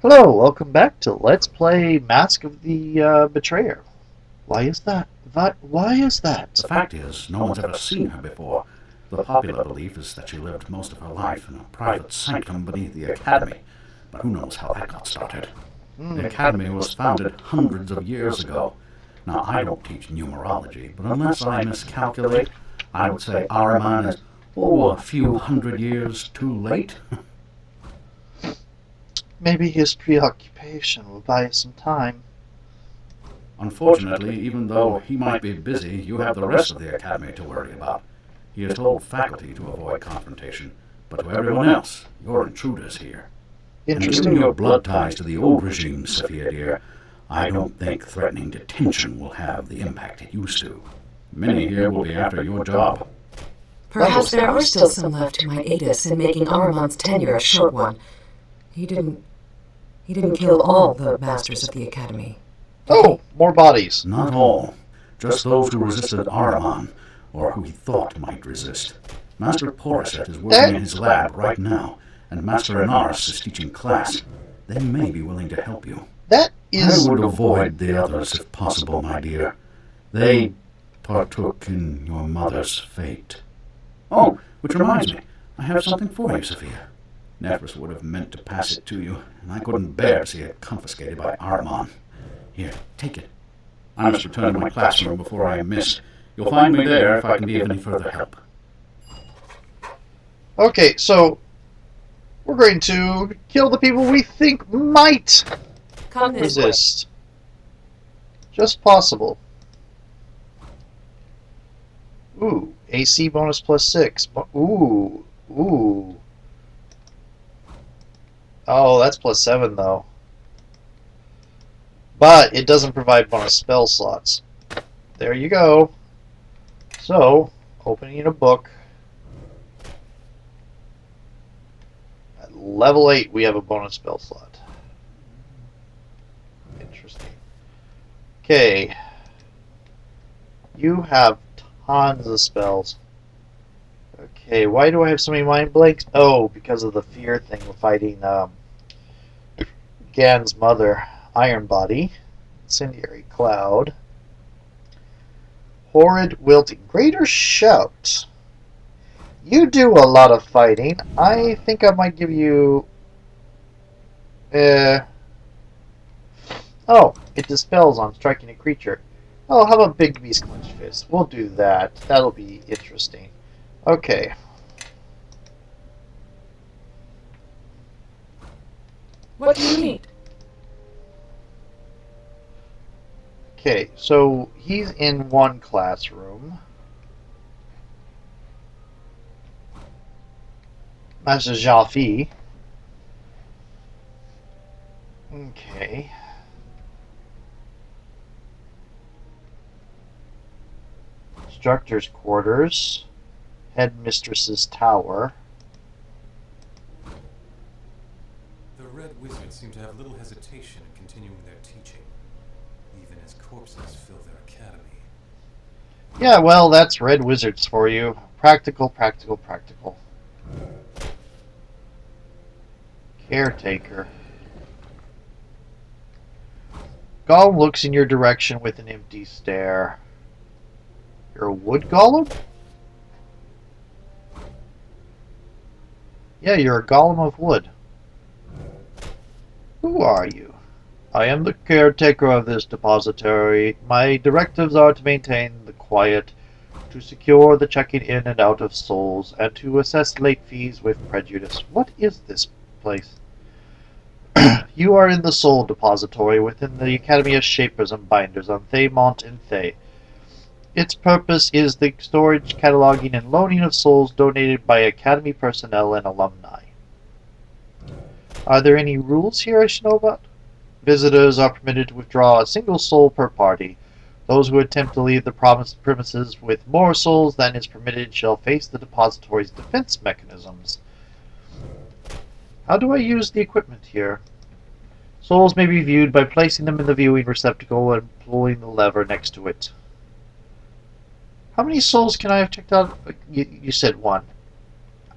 Hello, welcome back to Let's Play Mask of the Betrayer. Why is that? Why is that? The fact is, no one's ever seen her before. The popular belief is that she lived most of her life in a private sanctum beneath the Academy, but who knows how that got started. The Academy was founded hundreds of years ago. Now, I don't teach numerology, but unless I miscalculate, I would say Ahriman is, a few hundred years too late. Maybe his preoccupation will buy us some time. Unfortunately, even though he might be busy, you have the rest of the Academy to worry about. He has told faculty to avoid confrontation, but to everyone else, you're intruders here. And given your blood ties to the old regime, Sophia dear, I don't think threatening detention will have the impact it used to. Many here will be after your job. Perhaps there are still some left who might aid us in making Ahriman's tenure a short one. He didn't kill all the masters of the Academy. Oh, more bodies. Not all. Just those who resisted Ahriman, or who he thought might resist. Master Poroshet is working in his lab right now, and Master Inaris is teaching class. They may be willing to help you. That is... I would avoid the others if possible, my dear. They partook in your mother's fate. Oh, which reminds me, I have something for you, Sophia. Nephris would have meant to pass it to you, and I couldn't bear to see it confiscated by Ahriman. Here, take it. I must return to my classroom before I am missed. You'll find me there if I can be of any further help. Okay, so we're going to kill the people we think might resist. Just possible. Ooh, AC bonus +6. Ooh. Oh, that's +7 though. But it doesn't provide bonus spell slots. There you go. So, opening a book. At level 8 we have a bonus spell slot. Interesting. Okay. You have tons of spells. Okay, why do I have so many mind blanks? Oh, because of the fear thing of fighting Gan's mother. Iron Body. Incendiary Cloud. Horrid Wilting. Greater Shout. You do a lot of fighting. I think I might give you... Oh, it dispels on striking a creature. Oh, how about Big Beast Clenched Fist? We'll do that. That'll be interesting. Okay. What do you need? Okay, so he's in one classroom. Master Jaffe. Okay. Instructor's quarters. Headmistress's tower. The Red Wizards seem to have little hesitation in continuing their teaching, even as corpses fill their academy. Yeah, well, that's Red Wizards for you. Practical. Caretaker. Golem looks in your direction with an empty stare. You're a wood golem? Yeah, you're a golem of wood. Who are you? I am the caretaker of this depository. My directives are to maintain the quiet, to secure the checking in and out of souls, and to assess late fees with prejudice. What is this place? You are in the Soul Depository within the Academy of Shapers and Binders on Thaymont and Thay. Its purpose is the storage, cataloging, and loaning of souls donated by Academy personnel and alumni. Are there any rules here I should know about? Visitors are permitted to withdraw a single soul per party. Those who attempt to leave the premises with more souls than is permitted shall face the depository's defense mechanisms. How do I use the equipment here? Souls may be viewed by placing them in the viewing receptacle and pulling the lever next to it. How many souls can I have checked out? You said one.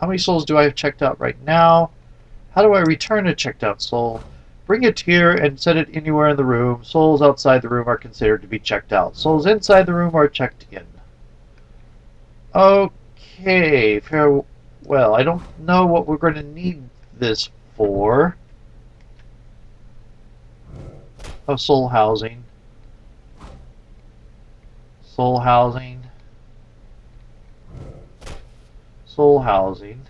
How many souls do I have checked out right now? How do I return a checked out soul? Bring it here and set it anywhere in the room. Souls outside the room are considered to be checked out. Souls inside the room are checked in. Okay, farewell. I don't know what we're going to need this for. Oh, soul housing. Soul housing. Soul housing.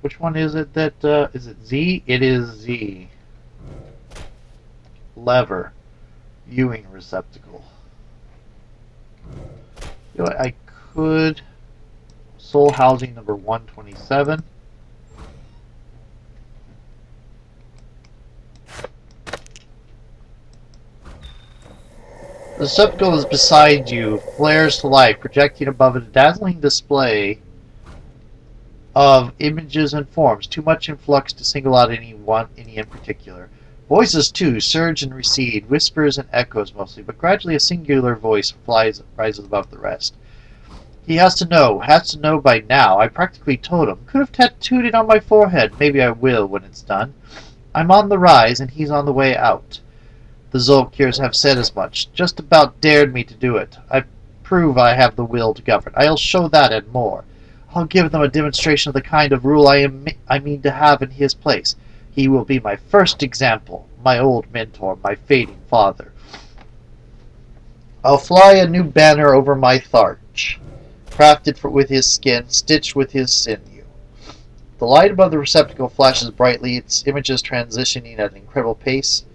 Which one is it that, is it Z? It is Z. Lever. Viewing receptacle. You know what, I could... Soul housing number 127. The receptacle is beside you, flares to life, projecting above it a dazzling display of images and forms, too much in flux to single out any in particular. Voices, too, surge and recede, whispers and echoes mostly, but gradually a singular voice rises above the rest. He has to know by now. I practically told him. Could have tattooed it on my forehead. Maybe I will when it's done. I'm on the rise, and he's on the way out. The Zolkirs have said as much. Just about dared me to do it. I prove I have the will to govern. I'll show that and more. I'll give them a demonstration of the kind of rule I mean to have in his place. He will be my first example, my old mentor, my fading father. I'll fly a new banner over my Tharch, crafted with his skin, stitched with his sinew. The light above the receptacle flashes brightly, its images transitioning at an incredible pace.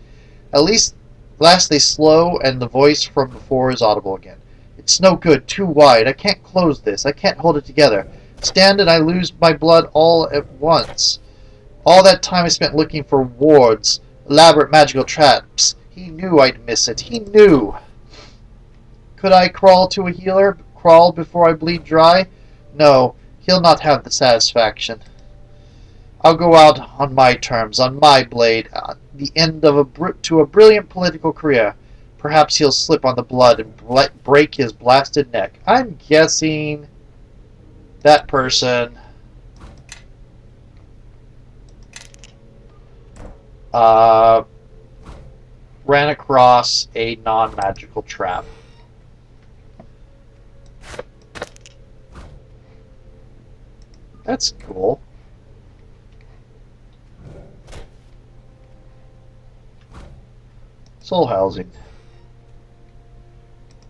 Last they slow, and the voice from before is audible again. It's no good, too wide. I can't close this. I can't hold it together. Stand and I lose my blood all at once. All that time I spent looking for wards, elaborate magical traps. He knew I'd miss it. He knew. Could I crawl to a healer? Crawl before I bleed dry? No, he'll not have the satisfaction. I'll go out on my terms, on my blade, the end of to a brilliant political career. Perhaps he'll slip on the blood and break his blasted neck. I'm guessing that person ran across a non-magical trap. That's cool. Soul housing.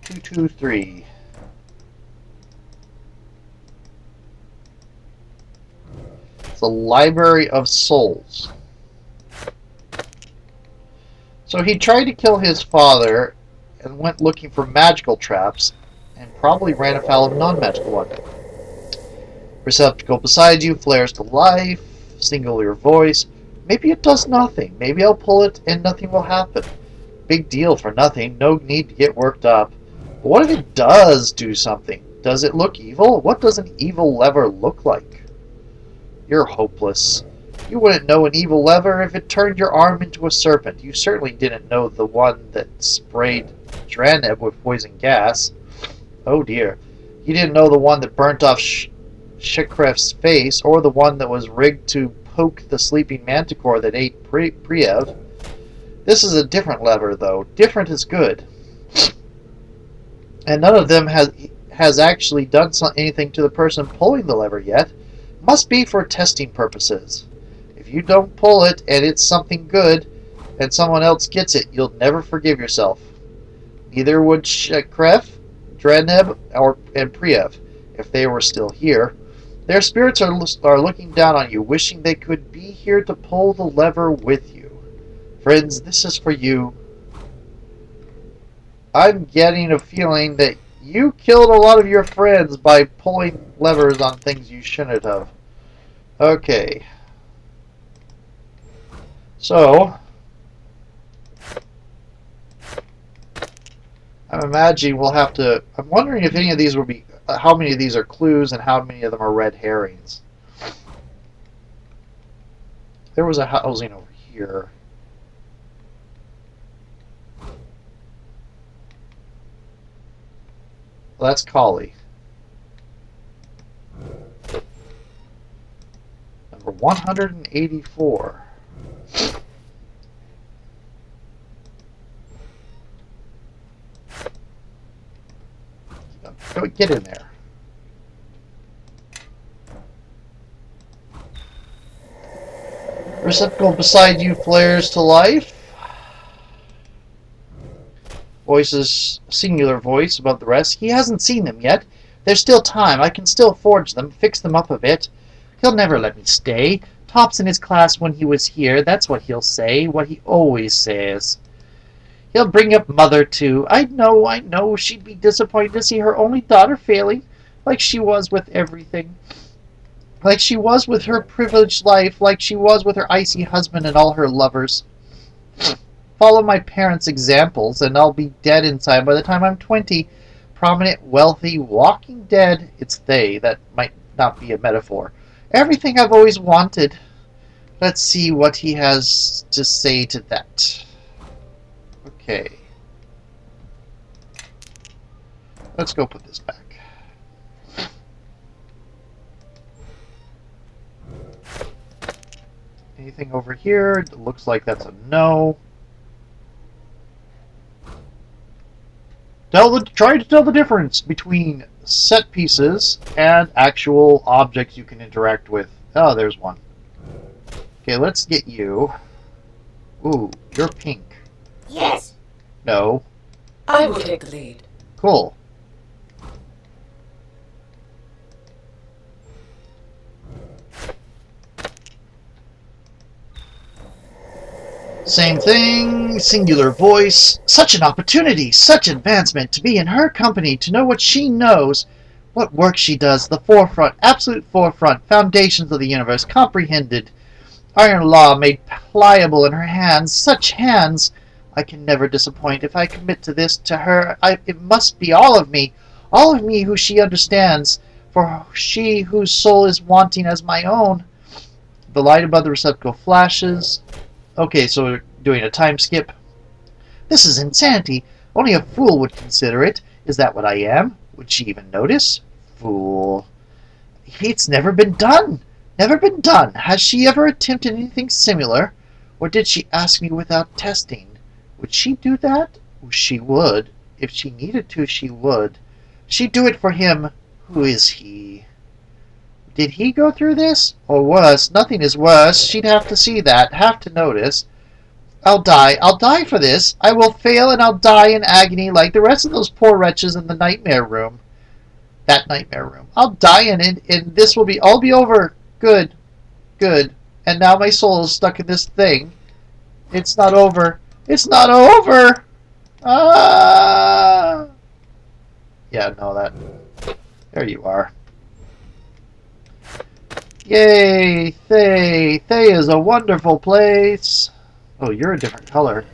223. It's a library of souls. So he tried to kill his father and went looking for magical traps and probably ran afoul of a non-magical one. Receptacle beside you flares to life, singular voice. Maybe it does nothing. Maybe I'll pull it and nothing will happen. Big deal for nothing. No need to get worked up. But what if it does do something? Does it look evil? What does an evil lever look like? You're hopeless. You wouldn't know an evil lever if it turned your arm into a serpent. You certainly didn't know the one that sprayed Draneb with poison gas. Oh dear. You didn't know the one that burnt off Shikref's face, or the one that was rigged to poke the sleeping manticore that ate Priev. This is a different lever, though. Different is good. And none of them has actually done anything to the person pulling the lever yet. Must be for testing purposes. If you don't pull it and it's something good, and someone else gets it, you'll never forgive yourself. Neither would Shikref, Draneb, and Priev, if they were still here. Their spirits are looking down on you, wishing they could be here to pull the lever with you. Friends, this is for you. I'm getting a feeling that you killed a lot of your friends by pulling levers on things you shouldn't have. Okay. So, I'm imagining we'll have to... I'm wondering if any of these will be... how many of these are clues and how many of them are red herrings. There was a housing over here. Well, that's Kali. 184. Go get in there. Receptacle beside you flares to life. Voices, singular voice above the rest. He hasn't seen them yet. There's still time. I can still forge them, fix them up a bit. He'll never let me stay. Tops in his class when he was here. That's what he'll say. What he always says. He'll bring up Mother, too. I know. She'd be disappointed to see her only daughter failing, like she was with everything. Like she was with her privileged life, like she was with her icy husband and all her lovers. Follow my parents' examples, and I'll be dead inside by the time I'm 20. Prominent, wealthy, walking dead. It's they. That might not be a metaphor. Everything I've always wanted. Let's see what he has to say to that. Okay. Let's go put this back. Anything over here? It looks like that's a no. Try to tell the difference between set pieces and actual objects you can interact with. Oh, there's one. Okay, let's get you. Ooh, you're pink. Yes. No. I will take the lead. Cool. Same thing, singular voice. Such an opportunity, such advancement, to be in her company, to know what she knows, what work she does, the forefront, absolute forefront, foundations of the universe, comprehended. Iron law made pliable in her hands, such hands. I can never disappoint. If I commit to this, to her, it must be all of me who she understands, for she whose soul is wanting as my own. The light above the receptacle flashes. Okay, so we're doing a time skip. This is insanity. Only a fool would consider it. Is that what I am? Would she even notice? Fool. It's never been done. Never been done. Has she ever attempted anything similar? Or did she ask me without testing? Would she do that? She would. If she needed to, she would. She'd do it for him. Who is he? Did he go through this? Or worse? Nothing is worse. She'd have to see that, have to notice. I'll die for this. I will fail and I'll die in agony like the rest of those poor wretches in the nightmare room. That nightmare room. I'll die in it, and this will all be over. Good. Good. And now my soul is stuck in this thing. It's not over. It's not over! Ah! Yeah, no, that... There you are. Yay! Thay! Thay is a wonderful place! Oh, you're a different color.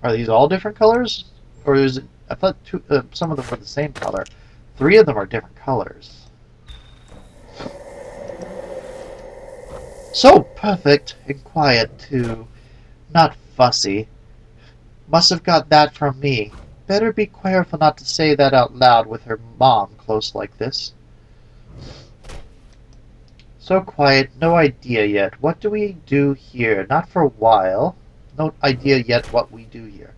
Are these all different colors? Or is it... I thought some of them were the same color. 3 of them are different colors. So perfect and quiet, too. Not fussy. Must have got that from me. Better be careful not to say that out loud with her mom close like this. So quiet, no idea yet. What do we do here? Not for a while. No idea yet what we do here.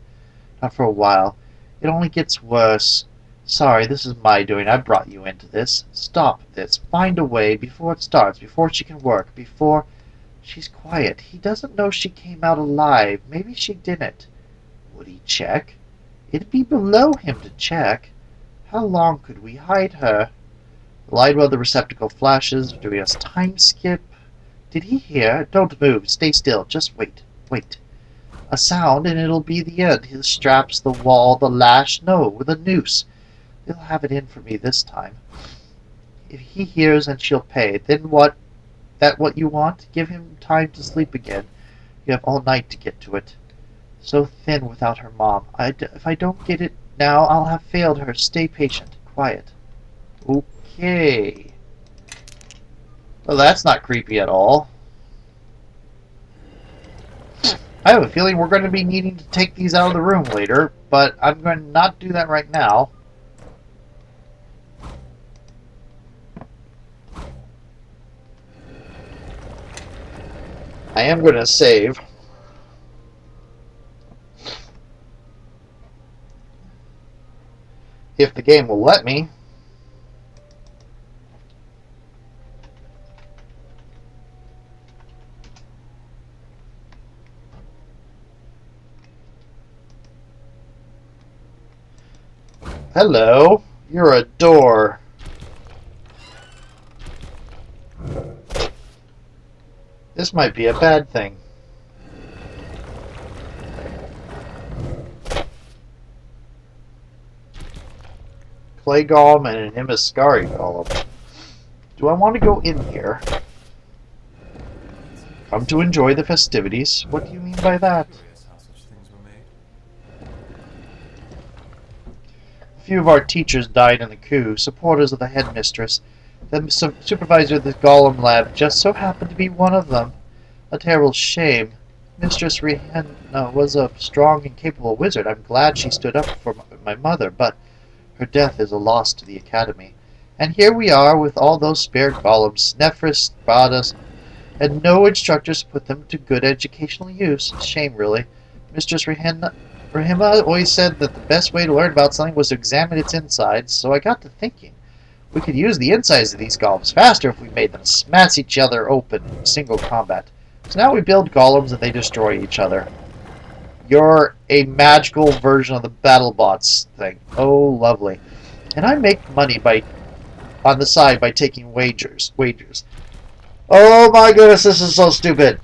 Not for a while. It only gets worse. Sorry, this is my doing. I brought you into this. Stop this. Find a way before it starts, before she can work, before... She's quiet. He doesn't know she came out alive. Maybe she didn't. Would he check? It'd be below him to check. How long could we hide her? The light above the receptacle flashes. Do we have time skip? Did he hear? Don't move. Stay still. Just wait. Wait. A sound and it'll be the end. His straps, the wall, the lash. No, with a noose. They'll have it in for me this time. If he hears and she'll pay, then what? That what you want? Give him time to sleep again. You have all night to get to it. So thin without her mom. If I don't get it now, I'll have failed her. Stay patient. Quiet. Okay. Well, that's not creepy at all. I have a feeling we're going to be needing to take these out of the room later, but I'm going to not do that right now. I am going to save. If the game will let me. Hello, you're a door. This might be a bad thing. Clay Golem and an Imascari Golem. Do I want to go in here? Come to enjoy the festivities? What do you mean by that? Curious how such things were made. A few of our teachers died in the coup, supporters of the headmistress. The supervisor of the Golem lab just so happened to be one of them. A terrible shame. Mistress Rihanna was a strong and capable wizard. I'm glad she stood up for my mother, but her death is a loss to the Academy. And here we are with all those spared golems. Nephris brought us, and no instructors put them to good educational use. Shame, really. Mistress Rahima always said that the best way to learn about something was to examine its insides, so I got to thinking. We could use the insides of these golems faster if we made them smash each other open in single combat. So now we build golems and they destroy each other. You're a magical version of the BattleBots thing. Oh, lovely. And I make money on the side by taking wagers. Oh my goodness, this is so stupid.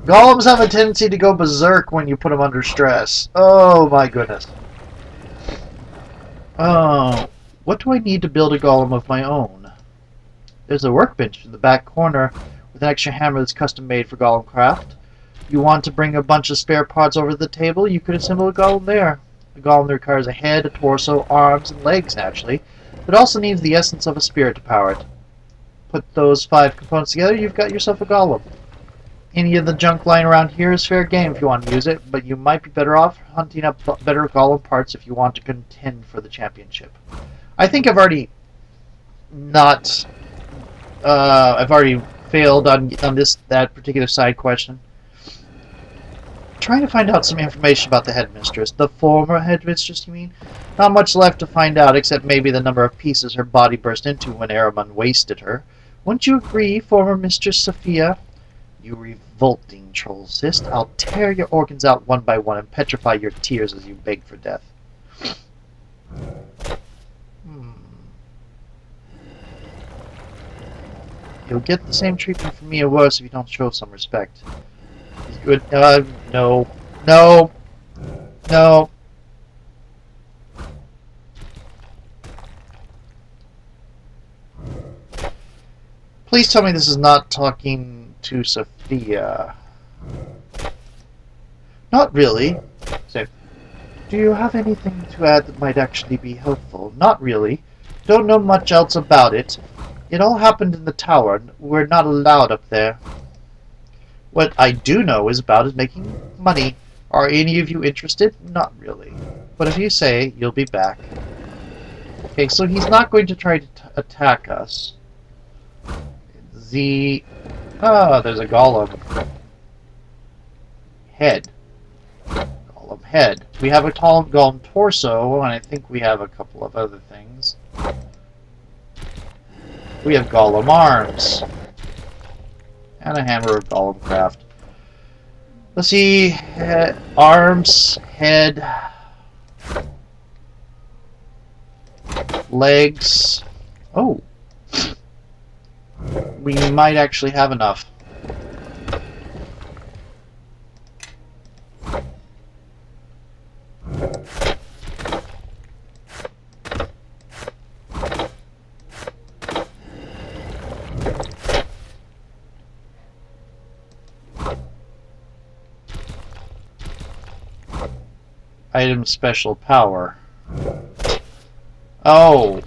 Golems have a tendency to go berserk when you put them under stress. Oh my goodness. Oh, what do I need to build a golem of my own? There's a workbench in the back corner with an extra hammer that's custom made for golem craft. You want to bring a bunch of spare parts over to the table, you could assemble a golem there. A golem requires a head, a torso, arms, and legs naturally, but also needs the essence of a spirit to power it. Put those 5 components together, you've got yourself a golem. Any of the junk lying around here is fair game if you want to use it, but you might be better off hunting up better golem parts if you want to contend for the championship. I think I've already failed on that particular side question. Trying to find out some information about the headmistress. The former headmistress, you mean? Not much left to find out, except maybe the number of pieces her body burst into when Ahriman wasted her. Wouldn't you agree, former Mistress Sophia? You revolting troll cyst. I'll tear your organs out one by one and petrify your tears as you beg for death. You'll get the same treatment from me or worse if you don't show some respect. He's good. No. No. No. Please tell me this is not talking to Sophia. Not really. So, do you have anything to add that might actually be helpful? Not really. Don't know much else about it. It all happened in the tower, and we're not allowed up there. What I do know is making money. Are any of you interested? Not really. But if you say, you'll be back. Okay, so he's not going to try to attack us. There's a golem. Head. Golem head. We have a golem torso, and I think we have a couple of other things. We have golem arms. And a hammer of golem craft. Let's see. Arms, head, legs. Oh. We might actually have enough. Item special power. Oh.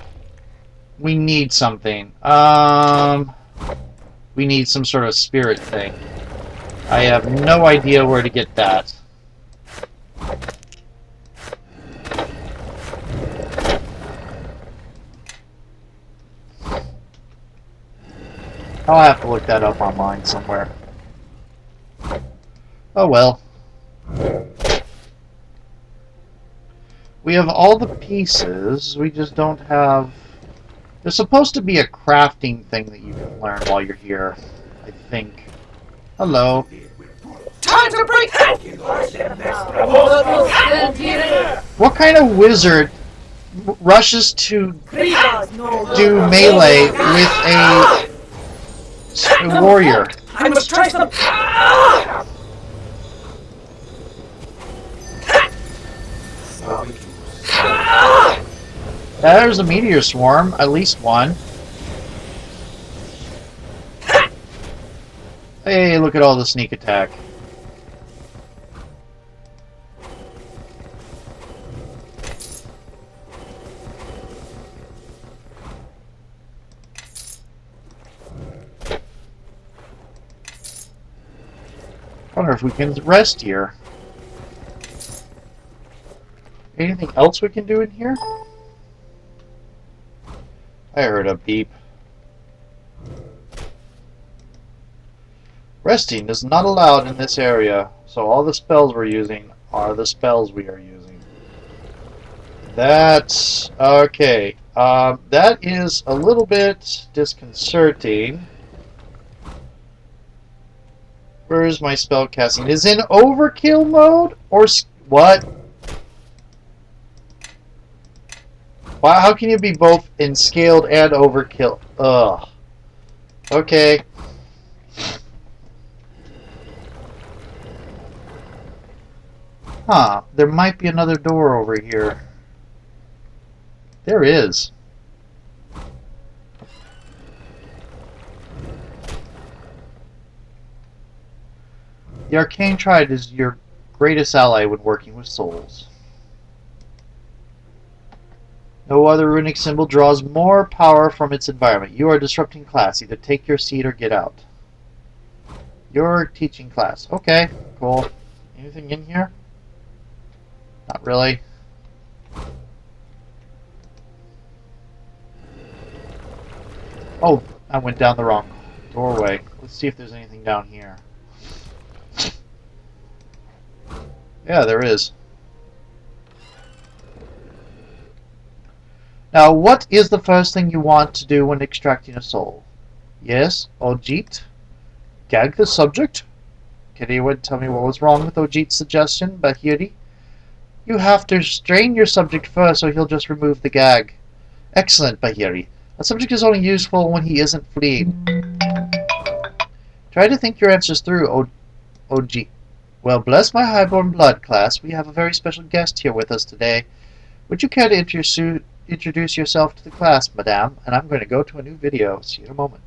We need something. We need some sort of spirit thing. I have no idea where to get that. I'll have to look that up online somewhere. Oh well. We have all the pieces, we just don't have... There's supposed to be a crafting thing that you can learn while you're here, I think. Hello. Time to break! What kind of wizard rushes to do melee with a warrior? I must try some. There's a meteor swarm, at least one. Hey, look at all the sneak attack. I wonder if we can rest here. Anything else we can do in here? I heard a beep. Resting is not allowed in this area, so all the spells we're using are the spells we are using. That's... okay. That is a little bit disconcerting. Where is my spell casting? Is in overkill mode? Or... what? Wow, how can you be both in scaled and overkill? Ugh. Okay. Huh. There might be another door over here. There is. The Arcane Triad is your greatest ally when working with souls. No other runic symbol draws more power from its environment. You are disrupting class. Either take your seat or get out. You're teaching class. Okay, cool. Anything in here? Not really. Oh, I went down the wrong doorway. Let's see if there's anything down here. Yeah, there is. Now, what is the first thing you want to do when extracting a soul? Yes, Ojit? Gag the subject? Can anyone tell me what was wrong with Ojit's suggestion, Bahiri? You have to strain your subject first, so he'll just remove the gag. Excellent, Bahiri. A subject is only useful when he isn't fleeing. Try to think your answers through, Ojit. Well, bless my highborn blood, class. We have a very special guest here with us today. Would you care to introduce yourself to the class, madame? And I'm going to go to a new video. See you in a moment.